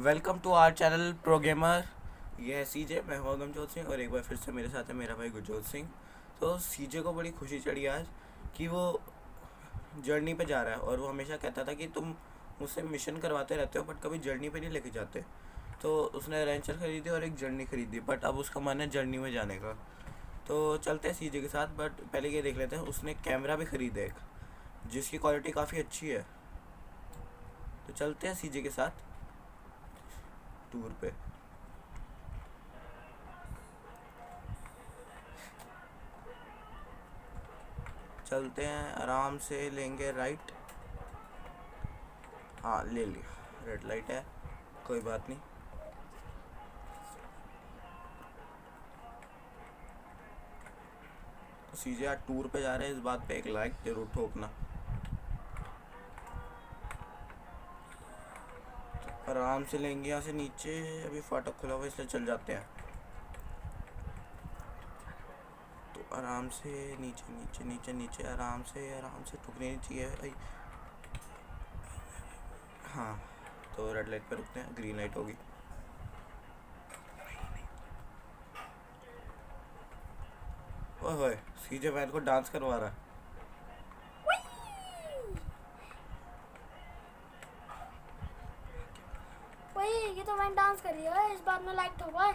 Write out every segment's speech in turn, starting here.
Welcome to our channel pro gamer. ये है सीजे, मैं हूँ गमजोत सिंह और एक बार फिर से मेरे साथ है मेरा भाई गुरजोत सिंह। तो सीजे को बड़ी खुशी चढ़ी आज कि वो जर्नी पे जा रहा है और वो हमेशा कहता था कि तुम मुझसे मिशन करवाते रहते हो बट कभी जर्नी पे नहीं लेके जाते। तो उसने रेंचर खरीदी और एक जर्नी खरीदी, बट अब उसका मन है जर्नी में जाने का। तो चलते हैं सीजे के साथ, बट पहले ये देख लेते हैं उसने कैमरा भी खरीदा एक, जिसकी क्वालिटी काफ़ी अच्छी है। तो चलते हैं सीजे के साथ टूर पे। चलते हैं, आराम से लेंगे राइट। हाँ ले लिया, रेड लाइट है, कोई बात नहीं। तो सीजे आज टूर पे जा रहे हैं, इस बात पे एक लाइक जरूर ठोकना। तो आराम से लेंगे यहाँ से नीचे, अभी फाटक खुला हुआ इसलिए चल जाते हैं। तो आराम से नीचे नीचे नीचे नीचे, आराम से ठुकनी नहीं चाहिए। हाँ, तो रेड लाइट पे रुकते हैं, ग्रीन लाइट होगी। ओए होए, सीजे मैन को डांस करवा रहा है। वही ये तो वैन डांस कर रही है, इस बात में लाइक ठोका है।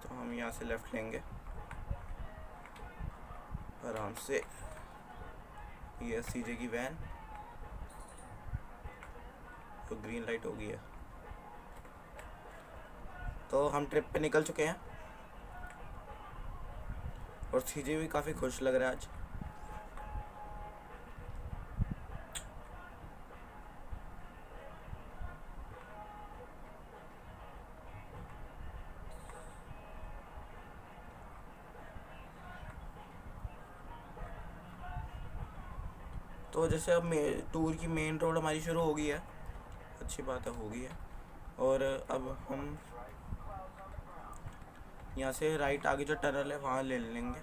तो हम यहाँ से लेफ्ट लेंगे आराम से। ये सीजे की वैन, तो ग्रीन लाइट हो गई है। तो हम ट्रिप पे निकल चुके हैं और सीजे भी काफ़ी खुश लग रहा है आज। तो जैसे अब टूर की मेन रोड हमारी शुरू हो गई है, अच्छी बात है, हो गई है। और अब हम यहाँ से राइट आगे जो टनल है वहाँ ले लेंगे।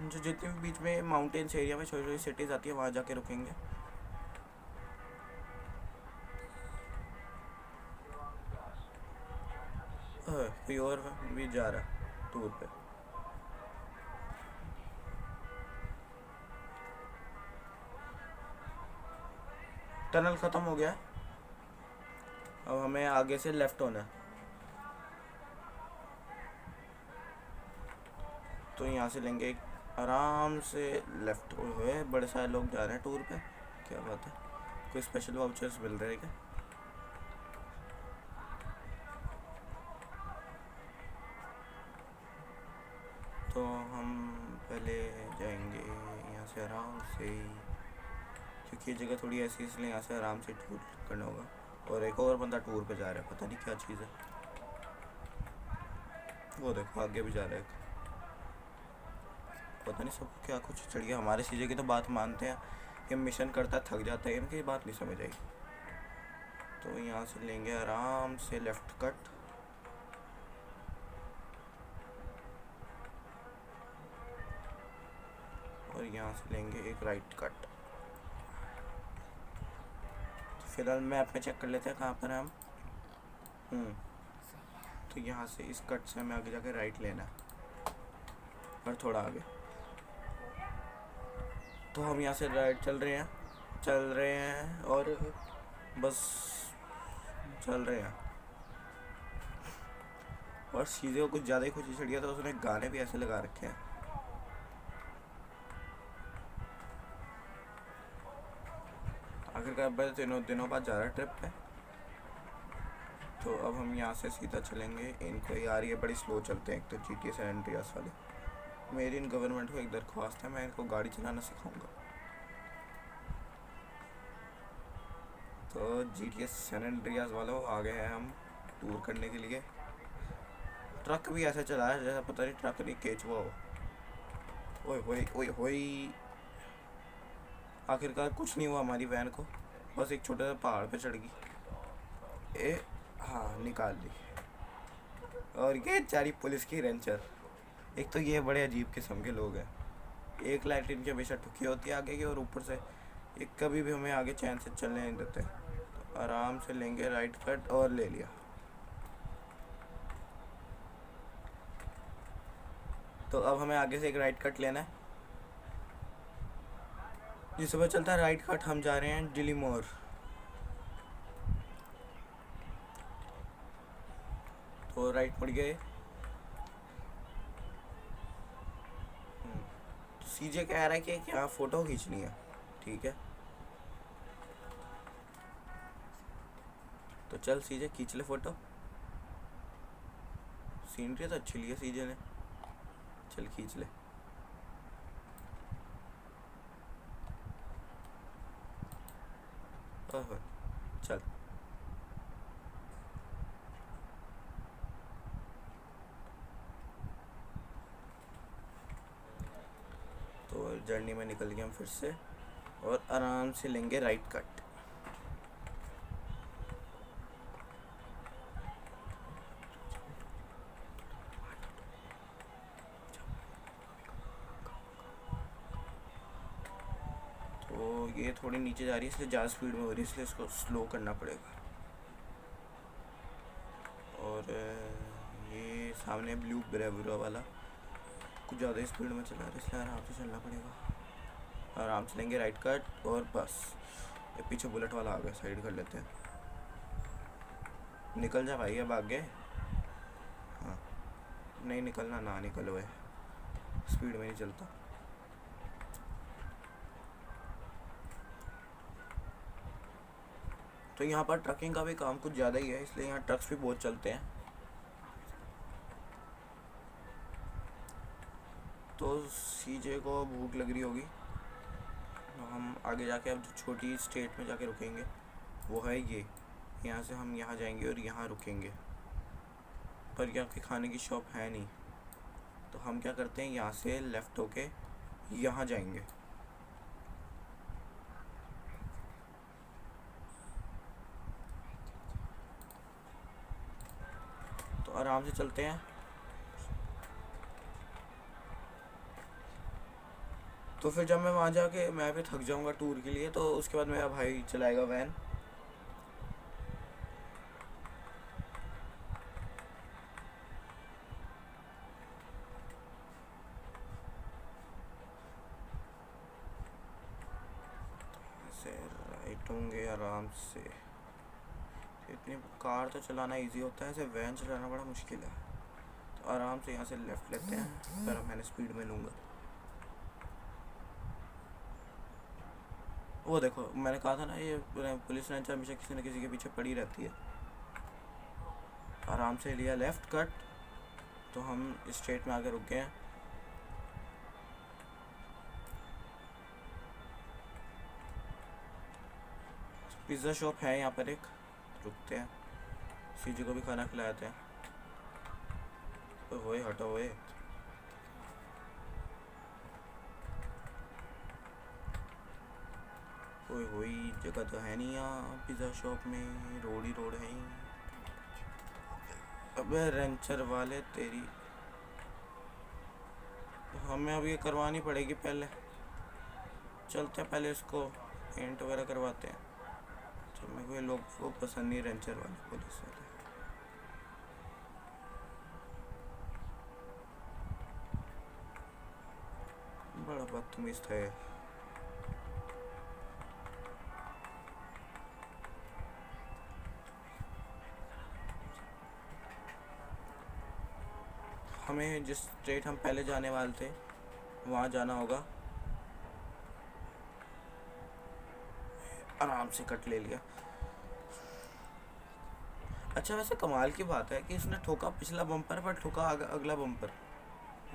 जो जितने भी बीच में माउंटेन्स एरिया में छोटी छोटी सिटीज़ आती है वहाँ जाके रुकेंगे। कोई और भी जा रहा है टूर पे। टनल ख़त्म हो गया, अब हमें आगे से लेफ़्ट होना है। तो यहाँ से लेंगे एक आराम से लेफ़्ट हुए। बड़े सारे लोग जा रहे हैं टूर पे, क्या बात है। कोई स्पेशल वाउचर्स मिल रहे हैं क्या? तो हम पहले जाएंगे यहाँ से आराम से, क्योंकि ये जगह थोड़ी ऐसी, इसलिए यहाँ से आराम से टूर करना होगा। और एक और बंदा टूर पे जा रहा है, पता नहीं क्या चीज़ है। वो देखो आगे भी जा रहा है, पता नहीं सबको क्या कुछ चढ़ गया। हमारे सीजे की तो बात मानते हैं, ये मिशन करता थक जाता है, इनकी बात नहीं समझ आई। तो यहाँ से लेंगे आराम से लेफ़्ट कट, और यहाँ से लेंगे एक राइट कट। तो फिलहाल मैप में चेक कर लेते हैं कहाँ पर हैं हम। तो यहाँ से इस कट से हमें आगे जाके राइट लेना है और थोड़ा आगे। तो हम यहाँ से राइट चल रहे हैं और बस चल रहे हैं। और सीधे को कुछ ज़्यादा ही खुशी चढ़ गया, तो उसने गाने भी ऐसे लगा रखे हैं। आखिरकार बस दिनों बाद जा रहा है ट्रिप पे। तो अब हम यहाँ से सीधा चलेंगे। इनको यार ये बड़ी स्लो चलते हैं, एक तो GTA सैन एंड्रियास वाले। मेरी इन गवर्नमेंट को एक दरख्वास्त है, मैं इनको गाड़ी चलाना सिखाऊंगा। तो GTA सैन एंड्रियास वालों आ गए हैं हम टूर करने के लिए। ट्रक भी ऐसे चला है जैसा पता नहीं ट्रक नहीं केचुआ हो। ओए होए ओए होए, आखिरकार कुछ नहीं हुआ हमारी वैन को, बस एक छोटे से पहाड़ पे चढ़ गई। हाँ निकाल ली। और ये चारी पुलिस की रेंचर, एक तो ये बड़े अजीब किस्म के लोग हैं, एक लाइट इनकी हमेशा ठुकी होती है आगे की, और ऊपर से ये कभी भी हमें आगे चैन से चलने नहीं देते। तो आराम से लेंगे राइट कट, और ले लिया। तो अब हमें आगे से एक राइट कट लेना है, जिससे पता चलता है राइट कट हम जा रहे हैं डिलीमोर। तो राइट मुड़ गए। तो सीजे कह रहा है कि यहाँ फ़ोटो खींचनी है, ठीक है। तो चल सीजे खींच ले फ़ोटो, सीनरी तो अच्छी ली है सीजे ने, चल खींच ले। ओह चल। तो जर्नी में निकल गए हम फिर से, और आराम से लेंगे राइट कट। तो ये थोड़ी नीचे जा रही है, इसलिए ज़्यादा स्पीड में हो रही है, इसलिए इसको स्लो करना पड़ेगा। और ये सामने ब्लू ब्रेवरो वाला कुछ ज़्यादा स्पीड में चला रहा है, इसलिए आराम से चलना पड़ेगा। आराम से लेंगे राइट कट, और बस। ये पीछे बुलेट वाला आ गया, साइड कर लेते हैं। निकल जा भाई, अब आगे। हाँ नहीं निकलना, ना निकलो है, स्पीड में नहीं चलता। तो यहाँ पर ट्रकिंग का भी काम कुछ ज़्यादा ही है, इसलिए यहाँ ट्रक्स भी बहुत चलते हैं। तो सीजे को भूख लग रही होगी, तो हम आगे जाके अब जो छोटी स्टेट में जाके रुकेंगे वो है ये। यहाँ से हम यहाँ जाएंगे और यहाँ रुकेंगे, पर यहाँ की खाने की शॉप है नहीं। तो हम क्या करते हैं, यहाँ से लेफ़्ट होके यहाँ जाएंगे। तो आराम से चलते हैं। तो फिर जब मैं वहाँ जाके मैं भी थक जाऊँगा टूर के लिए, तो उसके बाद मेरा भाई चलाएगा वैन। ऐसे राइट होंगे आराम से। इतनी कार तो चलाना इजी होता है, ऐसे वैन चलाना बड़ा मुश्किल है। तो आराम से यहाँ से लेफ़्ट लेते हैं, पर मैंने स्पीड में लूँगा। वो देखो, मैंने कहा था ना ये पुलिस लाइन हमेशा किसी न किसी के पीछे पड़ी रहती है। आराम से लिया लेफ़्ट कट, तो हम स्ट्रेट में आके रुक गए हैं। पिज़्ज़ा शॉप है यहाँ पर एक, रुकते हैं, सीजी को भी खाना खिलाते हैं। ओए हटो ओए। ओए होई, जगह तो है नहीं यहाँ पिज़्ज़ा शॉप में, रोड ही रोड है ही। अबे रेंचर वाले तेरी, हमें अब ये करवानी पड़ेगी पहले। चलते हैं पहले इसको पेंट वगैरह करवाते हैं। तो मेरे को ये लोग वो पसंद नहीं, रेंचर वाले पुलिस वाले। बड़ा बदतमीज था ये। हमें जिस स्टेट हम पहले जाने वाले थे वहाँ जाना होगा। आराम से कट ले लिया। अच्छा वैसे कमाल की बात है कि इसने ठोका पिछला बम्पर पर, ठोका अगला बम्पर।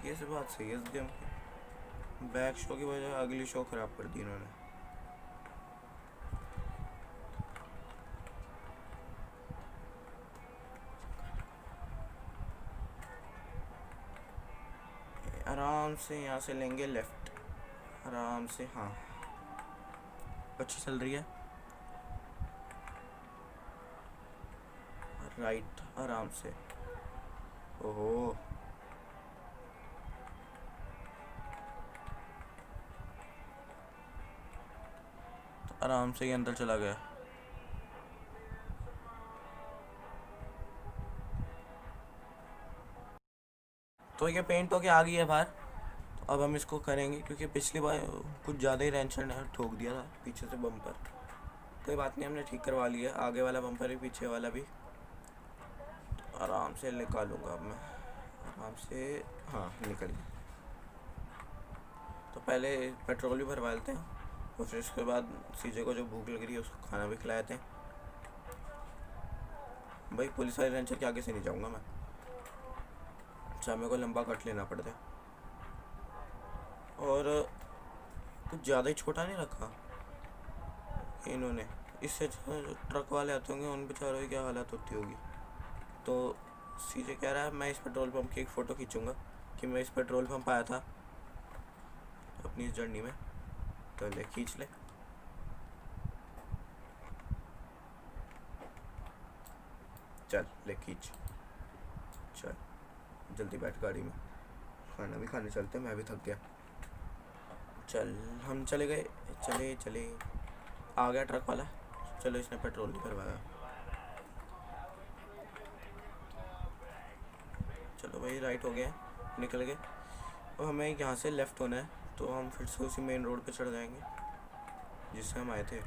ये सब बात सही है इस गेम की। बैक शो की वजह अगली शो खराब कर दी इन्होंने। आराम से यहाँ से लेंगे लेफ़्ट, आराम से। हाँ अच्छी चल रही है। राइट आराम से। ओहो आराम से ही अंदर चला गया। तो ये पेंट होके आ गई है बाहर। तो अब हम इसको करेंगे, क्योंकि पिछली बार कुछ ज़्यादा ही रेंचर ने ठोक दिया था पीछे से बम्पर। कोई बात नहीं, हमने ठीक करवा लिया, आगे वाला बम्पर भी पीछे वाला भी। तो आराम से निकालूंगा अब मैं, आराम से। हाँ, निकल गया। तो पहले पेट्रोल भी भरवा लेते हैं और फिर उसके बाद सीजे को जो भूख लग रही है उसको खाना भी खिलाते हैं। भाई पुलिस वाले रेंचर के आगे से नहीं जाऊँगा मैं, अच्छा मेरे को लंबा कट लेना पड़ता है। और कुछ ज़्यादा ही छोटा नहीं रखा इन्होंने, इससे ट्रक वाले आते होंगे उन बेचारों की क्या हालत होती होगी। तो सीजे कह रहा है मैं इस पेट्रोल पंप की एक फ़ोटो खींचूंगा कि मैं इस पेट्रोल पंप आया था अपनी इस जर्नी में। तो ले खींच ले। चल ले खींच, चल जल्दी बैठ गाड़ी में, खाना भी खाने चलते, मैं भी थक गया। चल हम चले गए, चले चले। आ गया ट्रक वाला, चलो इसने पेट्रोल नहीं भरवाया। चलो भाई राइट हो गया, निकल गए। और हमें यहाँ से लेफ़्ट होना है, तो हम फिर से उसी मेन रोड पे चढ़ जाएंगे जिससे हम आए थे।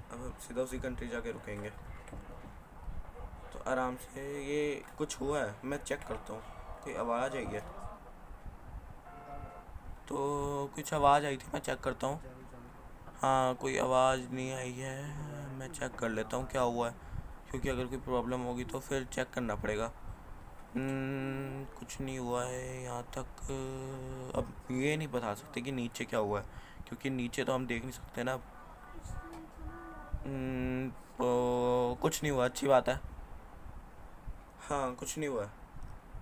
अब हम सीधा उसी कंट्री जाके रुकेंगे। तो आराम से, ये कुछ हुआ है मैं चेक करता हूँ, कोई आवाज़ आई है। तो कुछ आवाज़ आई थी, मैं चेक करता हूँ। हाँ कोई आवाज़ नहीं आई है, मैं चेक कर लेता हूँ क्या हुआ है, क्योंकि अगर कोई प्रॉब्लम होगी तो फिर चेक करना पड़ेगा। कुछ नहीं हुआ है यहाँ तक। अब ये नहीं बता सकते कि नीचे क्या हुआ है, क्योंकि नीचे तो हम देख नहीं सकते ना। तो कुछ नहीं हुआ, अच्छी बात है। हाँ कुछ नहीं हुआ।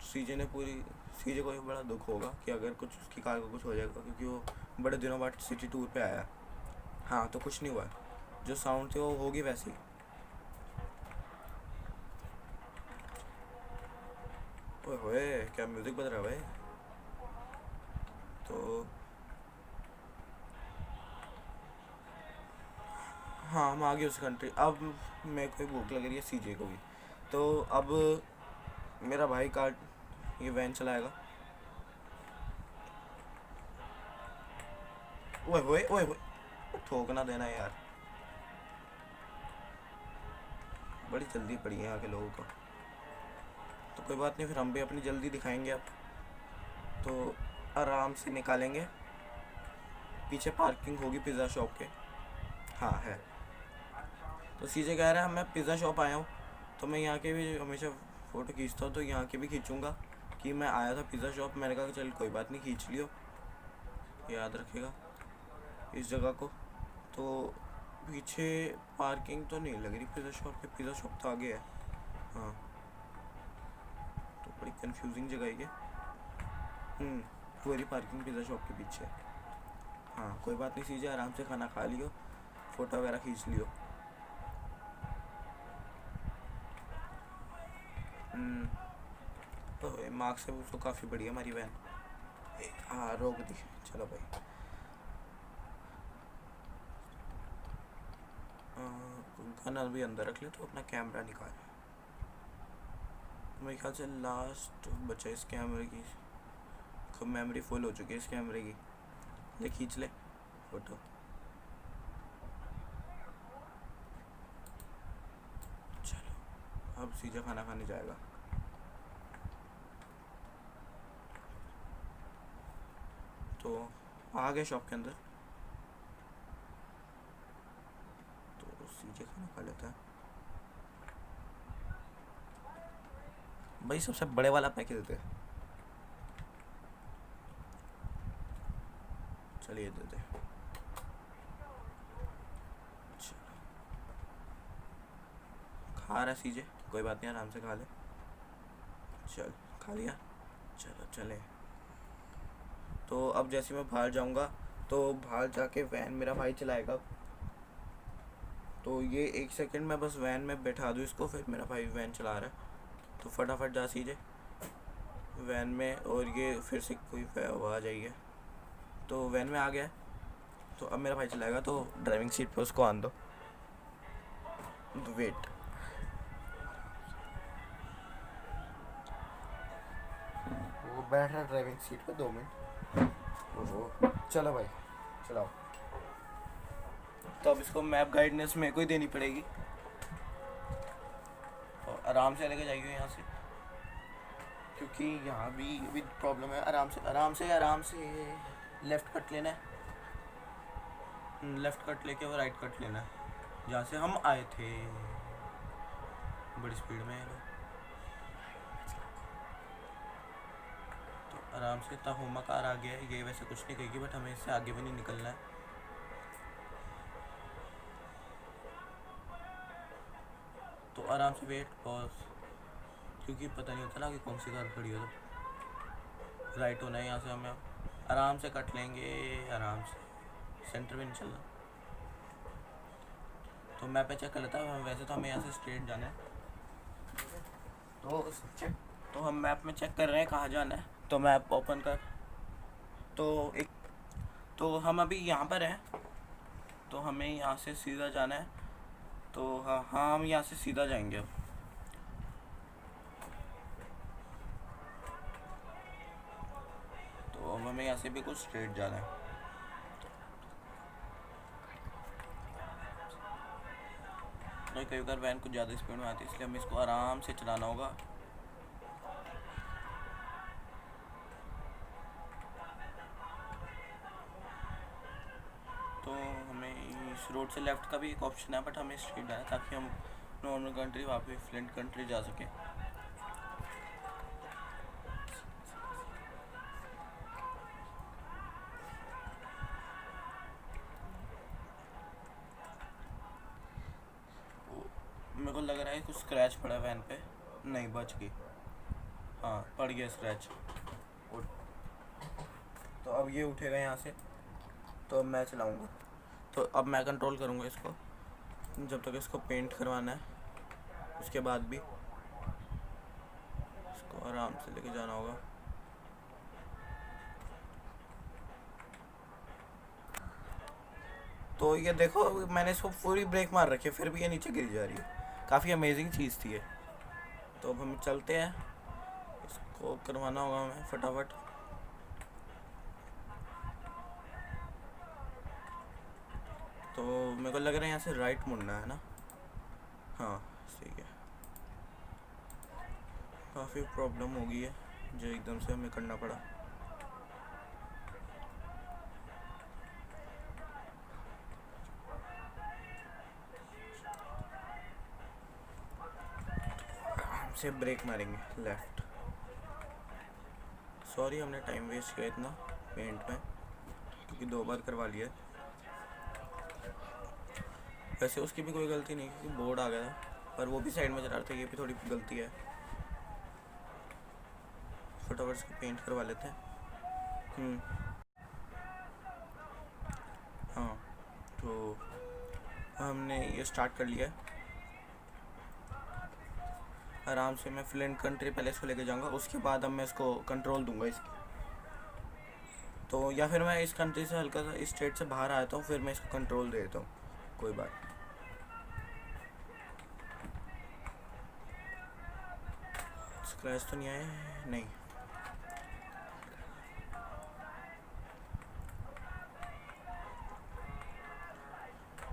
सीजे को भी बड़ा दुख होगा कि अगर कुछ उसकी कार को कुछ हो जाएगा, क्योंकि वो बड़े दिनों बाद सिटी टूर पे आया। हाँ तो कुछ नहीं हुआ, जो साउंड थी वो होगी वैसी। ओए होए क्या म्यूज़िक बज रहा है भाई। तो हाँ हम आ गए उस कंट्री। अब मेरे को भूख लग रही है, सीजे को भी। तो अब मेरा भाई कार ये वैन चलाएगा। ओए होए ओए होए, ठोक ना देना यार, बड़ी जल्दी पड़ी है यहाँ के लोगों को। तो कोई बात नहीं, फिर हम भी अपनी जल्दी दिखाएंगे अब। तो आराम से निकालेंगे, पीछे पार्किंग होगी पिज़्ज़ा शॉप के। हाँ है। तो सीजे कह रहा है मैं पिज़्ज़ा शॉप आया हूँ, तो मैं यहाँ के भी हमेशा फ़ोटो खींचता हूँ, तो यहाँ के भी खींचूँगा कि मैं आया था पिज़्ज़ा शॉप। मैंने कहा चल कोई बात नहीं, खींच लियो, याद रखेगा इस जगह को। तो पीछे पार्किंग तो नहीं लग रही पिज़्ज़ा शॉप के, पिज़्ज़ा शॉप तो आगे है। हाँ तो बड़ी कंफ्यूजिंग जगह है ये। पूरी पार्किंग पिज़्ज़ा शॉप के पीछे। हाँ कोई बात नहीं सीजे, आराम से खाना खा लियो, फ़ोटो वगैरह खींच लियो। तो मार्क्स से तो काफ़ी बढ़िया हमारी वैन। हाँ रोक दी, चलो भाई। गन अभी अंदर रख ले, तो अपना कैमरा निकाल। मेरे ख्याल से लास्ट बचा इस कैमरे की, मेमोरी फुल हो चुकी है इस कैमरे की। ले खींच ले फोटो। चलो अब सीधा खाना खाने जाएगा। तो आ गए शॉप के अंदर, तो सीधे खाना खा लेता है। भाई सबसे बड़े वाला पैकेज देते हैं, चलिए देते। खा रहा है सीजे, कोई बात नहीं आराम से खा ले। चल खा लिया, चलो चले। तो अब जैसे मैं बाहर जाऊंगा, तो बाहर जाके वैन मेरा भाई चलाएगा। तो ये 1 सेकंड में बस वैन में बैठा दूँ इसको, फिर मेरा भाई वैन चला रहा है। तो फटाफट जा सीजे वैन में, और ये फिर से कोई आवाज़ आई है। तो वैन में आ गया, तो अब मेरा भाई चलाएगा, तो ड्राइविंग सीट पे उसको आन दो। वेट, वो बैठ रहा है ड्राइविंग सीट पे, 2 मिनट। ओहो, चलो भाई चलाओ। तो अब इसको मैप गाइडेंस मेरे को ही देनी पड़ेगी, और आराम से लेके जाइए यहाँ से, क्योंकि यहाँ भी प्रॉब्लम है। आराम से आराम से आराम से लेफ़्ट कट लेना है, लेफ़्ट कट लेके वो राइट कट लेना है जहाँ से हम आए थे। बड़ी स्पीड में है लोग, तो आराम से। ताहुमा कार आ गया है, ये वैसे कुछ नहीं कहेगी, बट हमें इससे आगे भी नहीं निकलना है। तो आराम से वेट, पॉज, क्योंकि पता नहीं होता ना कि कौन सी कार खड़ी हो। तो राइट होना है यहाँ से, हमें आराम से कट लेंगे, आराम से, सेंटर में नहीं चलना। तो मैप पे चेक कर लेता है, वैसे तो हमें यहाँ से स्ट्रेट जाना है। तो हम मैप में चेक कर रहे हैं कहाँ जाना है। तो मैप ओपन कर, तो हम अभी यहाँ पर हैं, तो हमें यहाँ से सीधा जाना है। तो हाँ हम यहाँ से सीधा जाएंगे अब। तो हमें यहाँ से भी कुछ स्ट्रेट जाना है। तो कई बार वैन कुछ ज़्यादा स्पीड में आती है, इसलिए हमें इसको आराम से चलाना होगा। तो हमें इस रोड से लेफ़्ट का भी एक ऑप्शन है, बट हमें स्ट्रेट जाना है ताकि हम नॉर्मल कंट्री, वहाँ पे फ्लिंट कंट्री जा सकें। मेरे को लग रहा है कुछ स्क्रैच पड़ा वैन पे, नहीं बच गई, हाँ पड़ गया स्क्रैच। तो अब ये उठेगा यहाँ से, तो अब मैं चलाऊँगा। तो अब मैं कंट्रोल करूँगा इसको, जब तक इसको पेंट करवाना है, उसके बाद भी इसको आराम से लेके जाना होगा। तो ये देखो, मैंने इसको पूरी ब्रेक मार रखी है, फिर भी ये नीचे गिर जा रही है। काफ़ी अमेजिंग चीज़ थी ये। तो अब हम चलते हैं, इसको करवाना होगा हमें फटाफट। तो मेरे को लग रहा है यहाँ से राइट मुड़ना है ना, हाँ सही है। काफ़ी प्रॉब्लम हो गई है जो एकदम से हमें करना पड़ा। से ब्रेक मारेंगे लेफ़्ट। सॉरी हमने टाइम वेस्ट किया इतना पेंट में, क्योंकि 2 बार करवा लिया। वैसे उसकी भी कोई गलती नहीं, क्योंकि बोर्ड आ गया था, पर वो भी साइड में चला रहा था, ये भी थोड़ी गलती है। फटाफट इसको पेंट करवा लेते हैं। हाँ तो हमने ये स्टार्ट कर लिया है। आराम से मैं फ्लिंट कंट्री पहले इसको लेके जाऊंगा, उसके बाद अब मैं इसको कंट्रोल दूंगा इसकी। तो या फिर मैं इस कंट्री से हल्का सा इस स्टेट से बाहर आता हूँ, फिर मैं इसको कंट्रोल दे देता हूँ, कोई बात स्क्रैच तो नहीं आया, नहीं।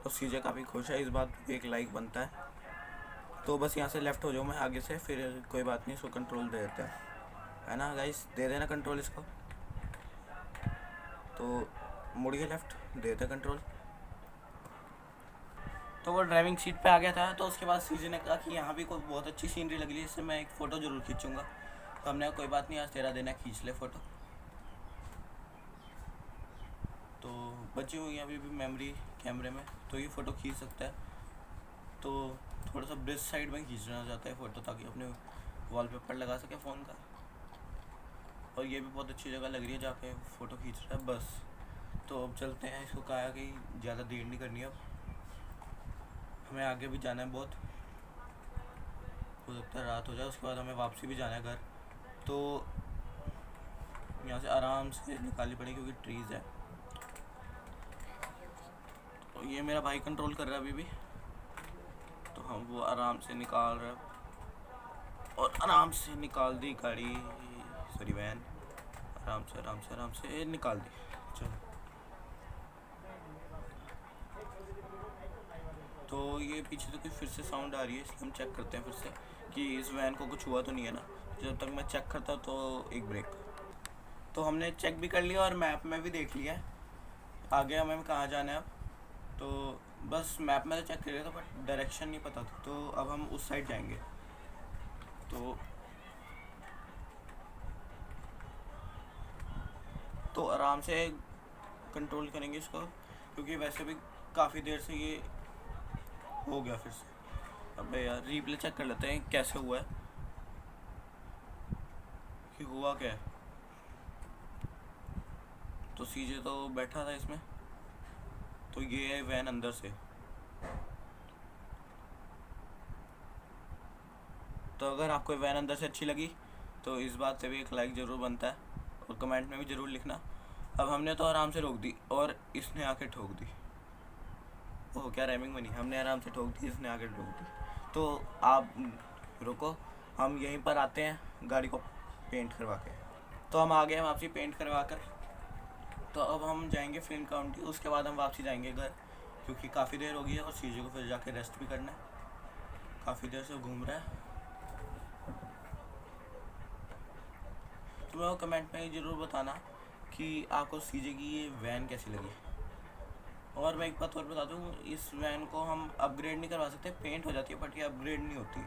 तो सीजे काफ़ी खुश है, इस बात पे एक लाइक बनता है। तो बस यहाँ से लेफ़्ट हो जाओ, मैं आगे से, फिर कोई बात नहीं, इसको कंट्रोल दे देते हैं, है ना गाइस, दे देना कंट्रोल इसको। तो मुड़ के लेफ़्ट दे देते कंट्रोल। तो वो ड्राइविंग सीट पे आ गया था। तो उसके बाद सीजे ने कहा कि यहाँ भी कोई बहुत अच्छी सीनरी लग रही है, इससे मैं एक फ़ोटो ज़रूर खींचूँगा। तो हमने कहा कोई बात नहीं, आज तेरा दिन है, खींच ले फ़ोटो। तो बची हुई अभी भी मेमोरी कैमरे में, तो ये फ़ोटो खींच सकता है। तो थोड़ा सा ब्रिज साइड में खींचना चाहता है फ़ोटो, ताकि अपने वॉलपेपर लगा सके फ़ोन का। और ये भी बहुत अच्छी जगह लग रही है जहाँ पे फ़ोटो खींच रहा है बस। तो अब चलते हैं, इसको कहा कि ज़्यादा देर नहीं करनी, अब हमें आगे भी जाना है बहुत, हो सकता है रात हो जाए, उसके बाद हमें वापसी भी जाना है घर। तो यहाँ से आराम से निकालनी पड़ेगी, क्योंकि ट्रीज़ है। ये मेरा भाई कंट्रोल कर रहा है अभी भी, तो हम वो आराम से निकाल रहे हैं और आराम से निकाल दी गाड़ी, सॉरी वैन, आराम से निकाल दी। चलो, तो ये पीछे से कोई फिर से साउंड आ रही है, इसलिए हम चेक करते हैं फिर से कि इस वैन को कुछ हुआ तो नहीं है ना। जब तक मैं चेक करता तो एक ब्रेक। तो हमने चेक भी कर लिया और मैप में भी देख लिया आगे हमें कहाँ जाना है अब। तो बस मैप में तो चेक कर लिया था बट डायरेक्शन नहीं पता था, तो अब हम उस साइड जाएंगे। तो आराम से कंट्रोल करेंगे इसको, क्योंकि वैसे भी काफ़ी देर से ये हो गया फिर से। अबे यार, रिप्ले चेक कर लेते हैं कैसे हुआ है, कि हुआ क्या है। तो सीजे तो बैठा था इसमें, तो ये है वैन अंदर से। तो अगर आपको वैन अंदर से अच्छी लगी तो इस बात से भी एक लाइक ज़रूर बनता है और कमेंट में भी ज़रूर लिखना। अब हमने तो आराम से रोक दी और इसने आके ठोक दी। ओह, क्या रैमिंग बनी, हमने आराम से ठोक दी, इसने आके ठोक दी। तो आप रुको, हम यहीं पर आते हैं गाड़ी को पेंट करवा के। तो हम आ गए वापसी पेंट करवा कर। तो अब हम जाएंगे फिल्म काउंटी, उसके बाद हम वापसी जाएंगे घर, क्योंकि काफ़ी देर हो गई है और सीजे को फिर जाके रेस्ट भी करना है, काफ़ी देर से घूम रहा है। तो मैं वो कमेंट में ज़रूर बताना कि आपको सीजे की ये वैन कैसी लगी। और मैं एक बात और बता दूँ, इस वैन को हम अपग्रेड नहीं करवा सकते, पेंट हो जाती है बट ये अपग्रेड नहीं होती।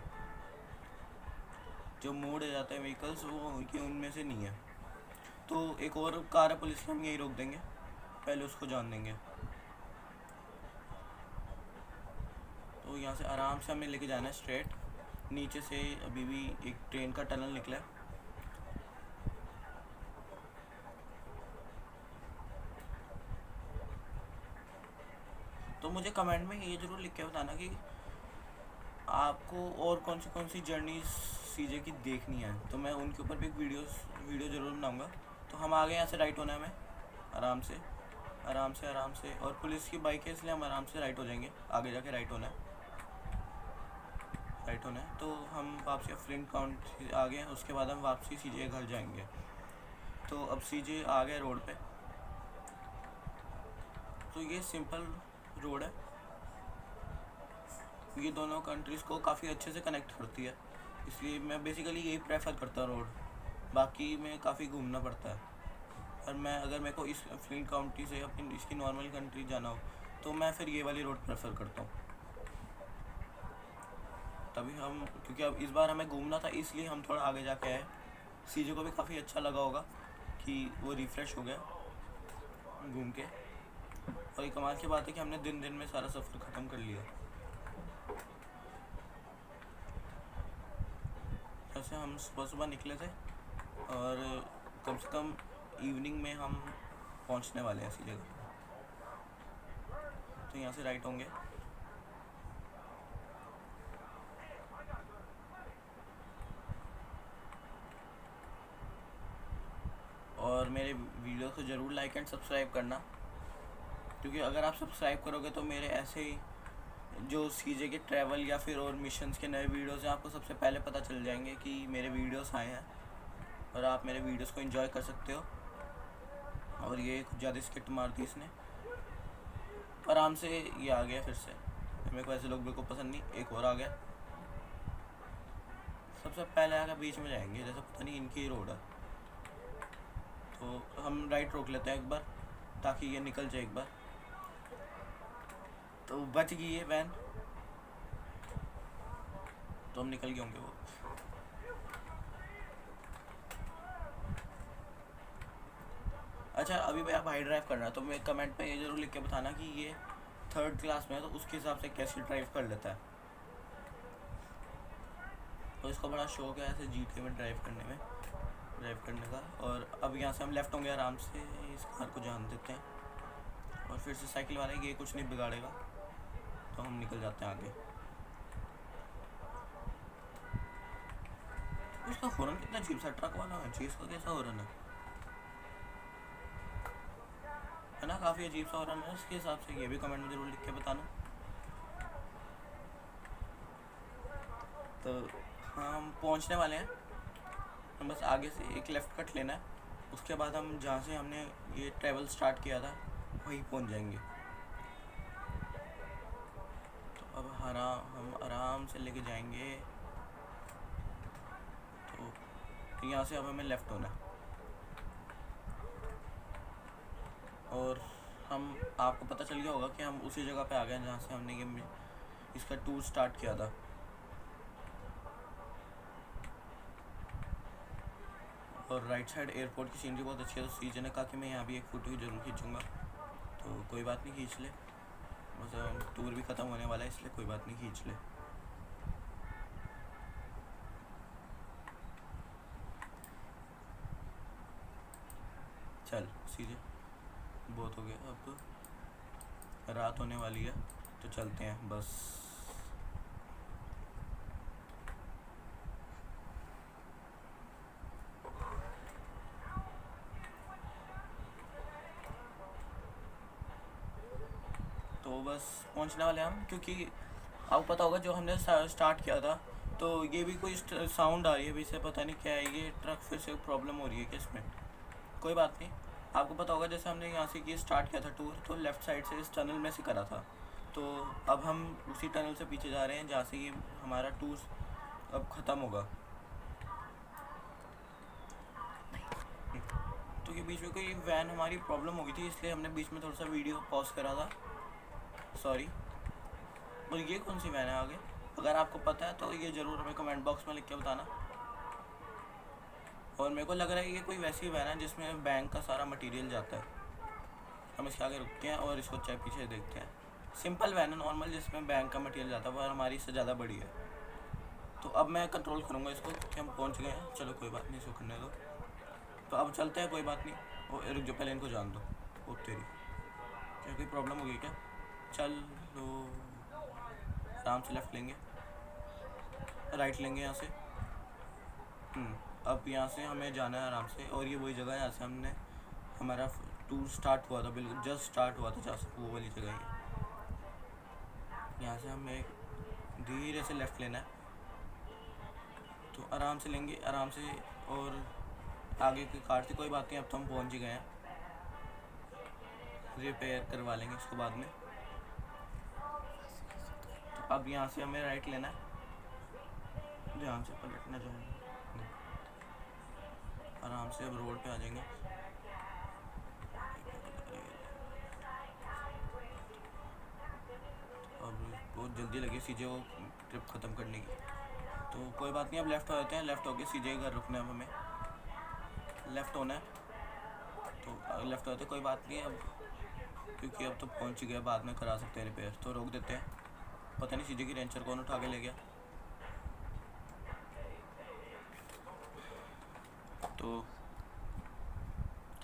जो मोड हो जाते हैं व्हीकल्स वो ये उनमें से नहीं है। तो एक और कार है पुलिस की, हम यहीं रोक देंगे, पहले उसको जान देंगे। तो यहाँ से आराम से हमें लेके जाना है स्ट्रेट। नीचे से अभी भी एक ट्रेन का टनल निकला है। तो मुझे कमेंट में ये ज़रूर लिख के बताना कि आपको और कौन सी जर्नी सीजे की देखनी है, तो मैं उनके ऊपर भी एक वीडियो ज़रूर बनाऊँगा। तो हम आगे यहाँ से राइट होना है हमें, आराम से, और पुलिस की बाइक है इसलिए हम आराम से राइट हो जाएंगे। आगे जाके राइट होना है। तो हम वापसी फ्लिंट काउंटी आ गए, उसके बाद हम वापसी सीजे घर जाएंगे। तो अब सीजे आ गए रोड पे। तो ये सिंपल रोड है, ये दोनों कंट्रीज़ को काफ़ी अच्छे से कनेक्ट करती है, इसलिए मैं बेसिकली यही प्रेफर करता हूँ रोड। बाकी में काफ़ी घूमना पड़ता है, और मैं अगर मेरे को इस फ्लिंट काउंटी से अपनी इसकी नॉर्मल कंट्री जाना हो तो मैं फिर ये वाली रोड प्रेफर करता हूँ। तभी हम, क्योंकि अब इस बार हमें घूमना था इसलिए हम थोड़ा आगे जाके आए। सीजे को भी काफ़ी अच्छा लगा होगा कि वो रिफ़्रेश हो गया घूम के। और ये कमाल की बात है कि हमने दिन में सारा सफ़र ख़त्म कर लिया। जैसे हम सुबह निकले थे और कम से कम इवनिंग में हम पहुंचने वाले हैं ऐसी जगह। तो यहाँ से राइट होंगे। और मेरे वीडियो को ज़रूर लाइक एंड सब्सक्राइब करना, क्योंकि अगर आप सब्सक्राइब करोगे तो मेरे ऐसे ही जो सीजे के ट्रैवल या फिर और मिशंस के नए वीडियोस हैं आपको सबसे पहले पता चल जाएंगे कि मेरे वीडियोस आए हैं, और आप मेरे वीडियोस को एंजॉय कर सकते हो। और ये कुछ ज़्यादा स्किट मार दी इसने, आराम से ये आ गया फिर से। मेरे को ऐसे लोग बिल्कुल पसंद नहीं। एक और आ गया, सबसे पहले आकर बीच में जाएंगे, जैसे पता नहीं इनकी रोड है। तो हम राइट रोक लेते हैं एक बार ताकि ये निकल जाए एक बार। तो बच गई है वैन, तो हम निकल गए होंगे वो। अच्छा, अभी मैं भाई ड्राइव करना, तो मैं कमेंट में ये ज़रूर लिख के बताना कि ये 3rd क्लास में है तो उसके हिसाब से कैसे ड्राइव कर लेता है। तो इसको बड़ा शौक है ऐसे जीटी में ड्राइव करने का। और अब यहाँ से हम लेफ़्ट होंगे, आराम से इस कार को जान देते हैं और फिर से साइकिल वाले ये कुछ नहीं बिगाड़ेगा, तो हम निकल जाते हैं आगे। इसका हॉर्न कितना अजीब सा ट्रक वाला है, इसका कैसा हॉर्न है ना, काफ़ी अजीब सा हो रहा है, उसके हिसाब से ये भी कमेंट में ज़रूर लिख के बताना। तो हम पहुंचने वाले हैं, हम बस आगे से एक लेफ़्ट कट लेना है, उसके बाद हम जहाँ से हमने ये ट्रैवल स्टार्ट किया था वहीं पहुंच जाएंगे। तो अब हम आराम से लेके जाएंगे। तो यहाँ से अब हमें लेफ़्ट होना है और हम, आपको पता चल गया होगा कि हम उसी जगह पे आ गए जहाँ से हमने ये इसका टूर स्टार्ट किया था। और राइट साइड एयरपोर्ट की सीनरी बहुत अच्छी है, तो सीजे ने कहा कि मैं यहाँ भी एक फ़ोटो ही ज़रूर खींचूँगा। तो कोई बात नहीं, खींच ले, मतलब टूर भी ख़त्म होने वाला है, इसलिए कोई बात नहीं, खींच ले। चल सीजे, बहुत हो गया, अब रात होने वाली है, तो चलते हैं बस। तो बस पहुंचने वाले हैं हम, क्योंकि आपको पता होगा जो हमने स्टार्ट किया था, तो ये भी कोई साउंड आ रही है अभी से, पता नहीं क्या है, ये ट्रक फिर से प्रॉब्लम हो रही है क्या इसमें? कोई बात नहीं, आपको पता होगा जैसे हमने यहाँ से ये स्टार्ट किया था टूर, तो लेफ़्ट साइड से इस टनल में से करा था। तो अब हम उसी टनल से पीछे जा रहे हैं जहाँ से ये हमारा टूर अब ख़त्म होगा। तो ये बीच में कोई वैन हमारी प्रॉब्लम हो गई थी, इसलिए हमने बीच में थोड़ा सा वीडियो पॉज करा था, सॉरी। और ये कौन सी वैन है आगे? अगर आपको पता है तो ये ज़रूर हमें कमेंट बॉक्स में लिख के बताना। और मेरे को लग रहा है ये कोई वैसी वैन है जिसमें बैंक का सारा मटेरियल जाता है। हम इसके आगे रुकते हैं और इसको चाहे पीछे देखते हैं। सिंपल वैन है नॉर्मल, जिसमें बैंक का मटेरियल जाता है, वो हमारी इससे ज़्यादा बड़ी है। तो अब मैं कंट्रोल करूँगा इसको कि हम पहुँच गए हैं। चलो कोई बात नहीं, इसको करने दो। तो अब चलते हैं, कोई बात नहीं। वो रुक जो, पहले इनको जान दो। ओ तेरी, क्या कोई प्रॉब्लम हो गई क्या? चल लो, आराम से लेफ़्ट लेंगे, राइट लेंगे यहाँ से। अब यहाँ से हमें जाना है आराम से, और ये वही जगह है जहाँ से हमने हमारा टूर स्टार्ट हुआ था, बिल्कुल जस्ट स्टार्ट हुआ था, जहाँ से वो वाली जगह है। यहाँ से हमें धीरे से लेफ़्ट लेना है, तो आराम से लेंगे, आराम से। और आगे की कार थी, कोई बात नहीं, अब तो हम पहुँच ही गए हैं। रिपेयर करवा लेंगे इसको बाद में। तो अब यहाँ से हमें राइट लेना है, ध्यान से पलटना चाहिए, आराम से अब रोड पे आ जाएंगे। अब बहुत जल्दी लगी सीजे वो ट्रिप ख़त्म करने की, तो कोई बात नहीं, अब लेफ़्ट हो जाते हैं। लेफ़्ट होके सीजे घर रुकना है, हमें लेफ़्ट होना है, तो लेफ़्ट होते कोई बात नहीं अब, क्योंकि अब तो पहुंच ही गया, बाद में करा सकते हैं रिपेयर, तो रोक देते हैं। पता नहीं सीजे की रेंचर कौन उठा के ले गया। तो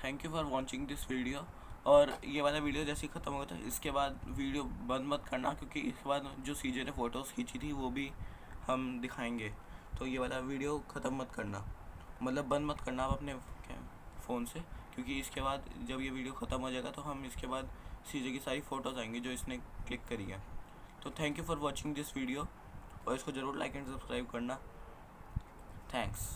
thank you for watching this video. और ये वाला वीडियो जैसे ही ख़त्म होगा था, इसके बाद वीडियो बंद मत करना, क्योंकि इसके बाद जो सीजे ने फ़ोटोज़ खींची थी वो भी हम दिखाएंगे। तो ये वाला वीडियो ख़त्म मत करना, मतलब बंद मत करना आप अपने फ़ोन से, क्योंकि इसके बाद जब ये वीडियो ख़त्म हो जाएगा तो हम इसके बाद सीजे की सारी फ़ोटोज़ आएंगी जो इसने क्लिक करी है। तो thank you for watching this video, और इसको ज़रूर लाइक एंड सब्सक्राइब करना। थैंक्स।